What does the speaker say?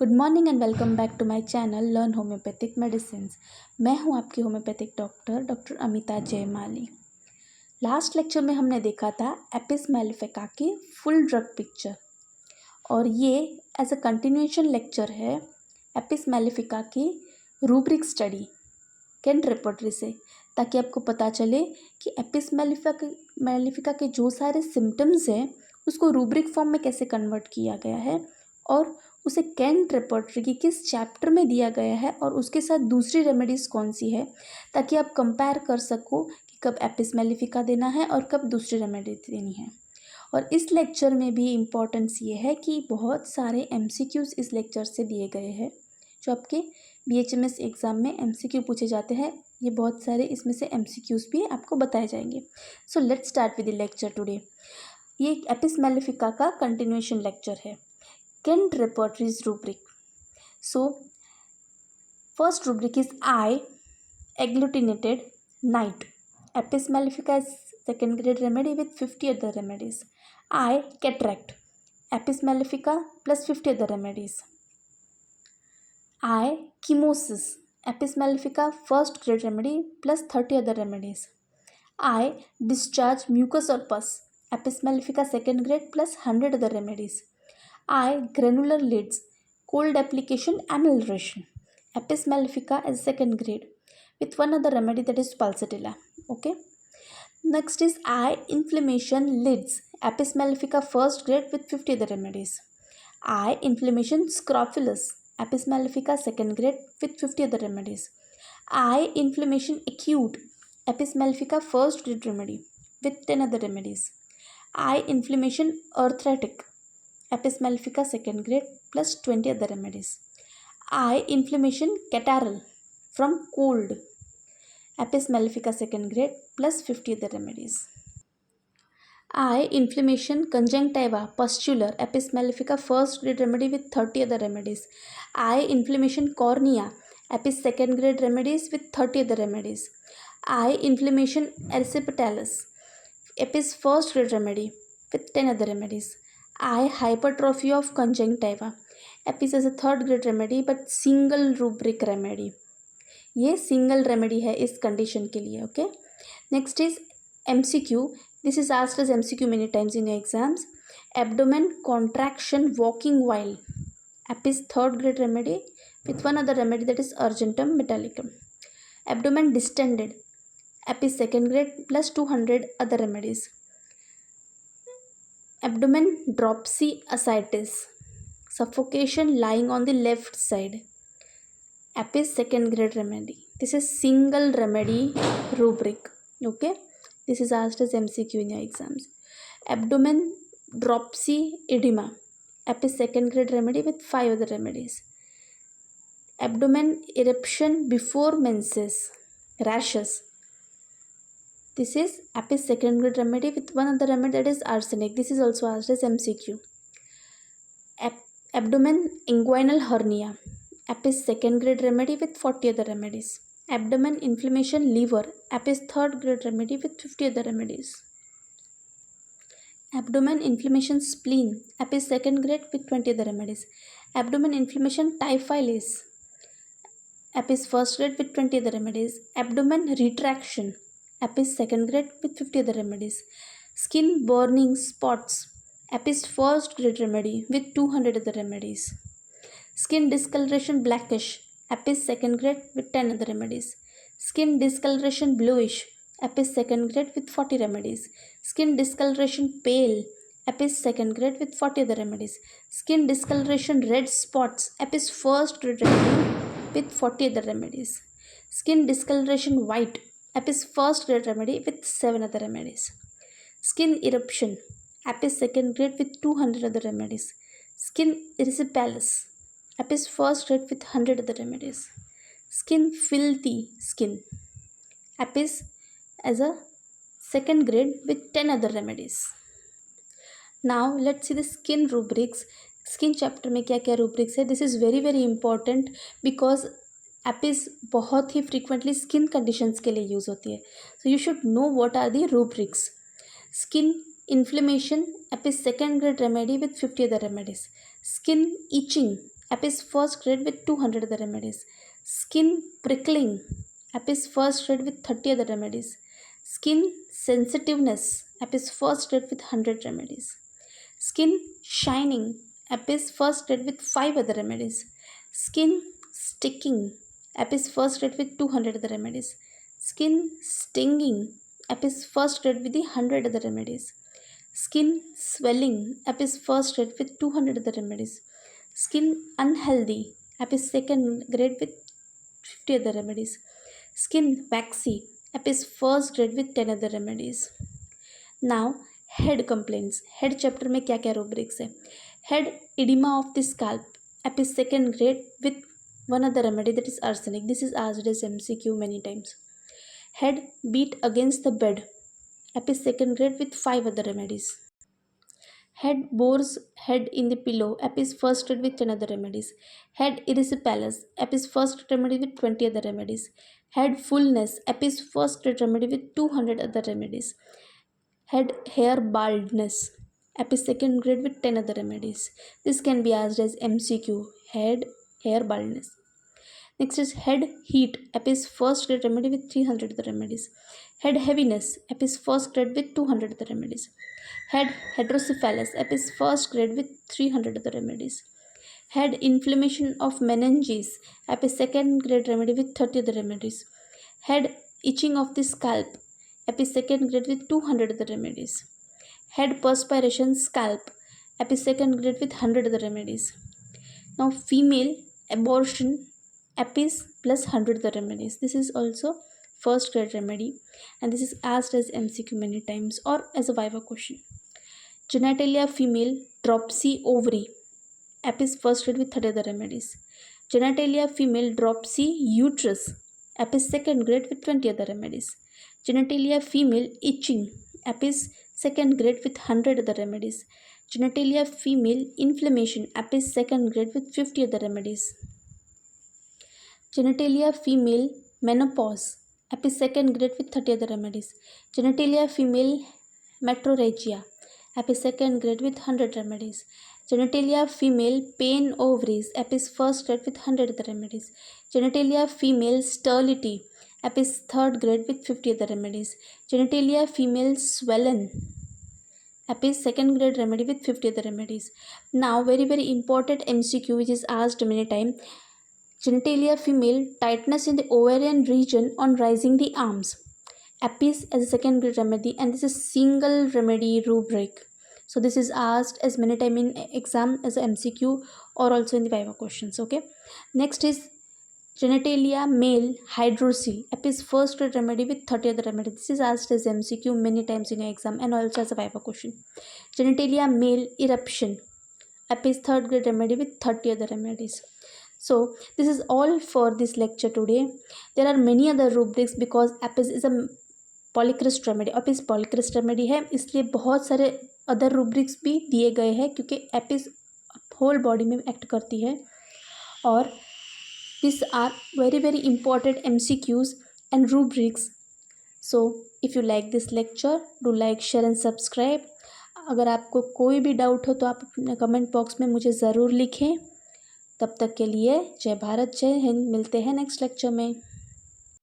Good morning and welcome back to my channel learn homeopathic medicines. मैं हूं आपकी homeopathic doctor Amita Jaymali. Last lecture में हमने देखा था एपिस मेलिफिका की फुल ड्रग पिक्चर और ये एज अ कंटिन्यूएशन लेक्चर है एपिस मेलिफिका की रूब्रिक स्टडी कैंट रिपोर्टरी से, ताकि आपको पता चले कि एपिस मेलिफिका के जो सारे सिम्टम्स हैं उसको रूब्रिक फॉर्म में कैसे कन्वर्ट किया गया है और उसे कैंट रिपोर्टरी की किस चैप्टर में दिया गया है और उसके साथ दूसरी रेमेडीज़ कौन सी है, ताकि आप कंपेयर कर सको कि कब एपिस मेलिफिका देना है और कब दूसरी रेमेडी देनी है। और इस लेक्चर में भी इम्पॉर्टेंस ये है कि बहुत सारे MCQs इस लेक्चर से दिए गए हैं जो आपके BHMS एग्ज़ाम में MCQ पूछे जाते हैं। ये बहुत सारे इसमें से MCQs भी आपको बताए जाएंगे। So let's start with the lecture today. ये एपिस मेलिफिका का कंटिन्यूएशन लेक्चर है, Kent Repertory's rubric. So, first rubric is I, agglutinated night. Apis mellifica is second grade remedy with 50 other remedies. I, cataract. Apis mellifica plus 50 other remedies. I, chemosis. Apis mellifica first grade remedy plus 30 other remedies. I, discharge mucus or pus. Apis mellifica second grade plus 100 other remedies. I, granular lids, cold application amelioration. Apis mellifica as second grade with one other remedy, that is pulsatilla. Okay. Next is I, inflammation lids. Apis mellifica first grade with 50 other remedies. I, inflammation scrofulus. Apis mellifica second grade with 50 other remedies. I, inflammation acute. Apis mellifica first grade remedy with 10 other remedies. I, inflammation arthritic. Apis mellifica second grade plus 20 other remedies. I, inflammation catarrhal from cold. Apis mellifica second grade plus 50 other remedies. I, inflammation conjunctiva pustular. Apis mellifica first grade remedy with 30 other remedies. I, inflammation cornea. Apis second grade remedies with 30 other remedies. I, inflammation erysipetalus. Apis first grade remedy with 10 other remedies. I, hypertrophy of conjunctiva. Apis is a third grade remedy but single rubric remedy. ये single remedy है इस condition के लिए. Okay. Next is MCQ. This is asked as MCQ many times in exams. Abdomen contraction walking while. Apis third grade remedy with one other remedy, that is argentum metallicum. Abdomen distended. Apis second grade plus 200 other remedies. Abdomen dropsy ascites, suffocation lying on the left side. Apis second grade remedy. This is single remedy rubric. Okay, this is asked as MCQ in your exams. Abdomen dropsy edema. Apis second grade remedy with 5 other remedies. Abdomen eruption before menses, rashes. This is Apis second grade remedy with one other remedy, that is arsenic. This is also asked as MCQ. Abdomen inguinal hernia. Apis second grade remedy with 40 other remedies. Abdomen inflammation liver. Apis third grade remedy with 50 other remedies. Abdomen inflammation spleen. Apis second grade with 20 other remedies. Abdomen inflammation typhilis. Apis first grade with 20 other remedies. Abdomen retraction. Apis second grade with 50 other remedies. Skin burning spots. Apis first grade remedy with 200 other remedies. Skin discoloration blackish. Apis second grade with 10 other remedies. Skin discoloration bluish. Apis second grade with 40 remedies. Skin discoloration pale. Apis second grade with 40 other remedies. Skin discoloration red spots. Apis first grade remedy with 40 other remedies. Skin discoloration white. Apis first grade remedy with 7 other remedies. Skin eruption. Apis second grade with 200 other remedies. Skin erysipelas. Apis first grade with 100 other remedies. Skin filthy skin. Apis as a second grade with 10 other remedies. Now let's see the skin rubrics. Skin chapter में क्या क्या rubrics है. This is very very important because Apis बहुत ही frequently skin conditions के लिए use होती है. So you should know what are the rubrics. Skin inflammation. Apis second grade remedy with 50 other remedies. Skin itching. apis first grade with 200 other remedies. Skin prickling, apis first grade with 30 other remedies. Skin sensitiveness, apis first grade with 100 remedies. Skin shining, apis first grade with 5 other remedies. Skin sticking, apis first grade with 200 other remedies. Skin stinging, apis first grade with the 100 other remedies. Skin swelling, apis first grade with 200 other remedies. Skin unhealthy, apis second grade with 50 other remedies. Skin waxy, apis first grade with 10 other remedies. Now head complaints, head chapter में क्या क्या rubrics है. Head oedema of the scalp, apis second grade with one other remedy that is arsenic. This is asked as MCQ many times. Head beat against the bed, apis second grade with 5 other remedies. Head bores head in the pillow, apis first grade with 10 other remedies. Head erysipelas, apis first remedy with 20 other remedies. Head fullness, Apis first grade remedy with 200 other remedies. Head hair baldness, apis second grade with 10 other remedies. This can be asked as MCQ, head hair baldness. Next is head heat, apis first grade remedy with 300 other remedies. Head heaviness, apis first grade with 200 other remedies. Head hydrocephalus, apis first grade with 300 other remedies. Head inflammation of meninges, apis second grade remedy with 30 other remedies. Head itching of the scalp, apis second grade with 200 other remedies. Head perspiration scalp, apis second grade with 100 other remedies. Now female abortion, apis plus 100 other remedies. This is also first grade remedy and this is asked as MCQ many times or as a viva question. Genitalia female dropsy ovary, apis first grade with 30 other remedies. Genitalia female dropsy uterus, apis second grade with 20 other remedies. Genitalia female itching, apis second grade with 100 other remedies. Genitalia female inflammation, apis second grade with 50 other remedies. Genitalia female menopause, apis second grade with 30 other remedies. Genitalia female metrorrhagia, apis second grade with 100 remedies. Genitalia female pain ovaries, apis first grade with 100 other remedies. Genitalia female sterility, apis third grade with 50 other remedies. Genitalia female swollen, apis second grade remedy with 50 other remedies. Now very important MCQ which is asked many times. Genitalia female tightness in the ovarian region on raising the arms, apis as a second grade remedy and this is single remedy rubric. So this is asked as many time in exam as a MCQ or also in the viva questions. Okay, next is genitalia male hydrocele, apis first grade remedy with 30 other remedy. This is asked as MCQ many times in your exam and also as a viva question. Genitalia male eruption, apis third grade remedy with 30 other remedies. So this is all for this lecture today. There are many other rubrics because apis is a polycryst remedy. apis polycryst remedy है इसलिए बहुत सारे other rubrics भी दिए गए हैं क्योंकि apis whole body में एक्ट करती है और these are very important MCQs and rubrics. So if you like this lecture, do like, share and subscribe. अगर आपको कोई भी डाउट हो तो आप अपने कमेंट बॉक्स में मुझे ज़रूर लिखें. तब तक के लिए जय भारत, जय हिंद. मिलते हैं नेक्स्ट लेक्चर में.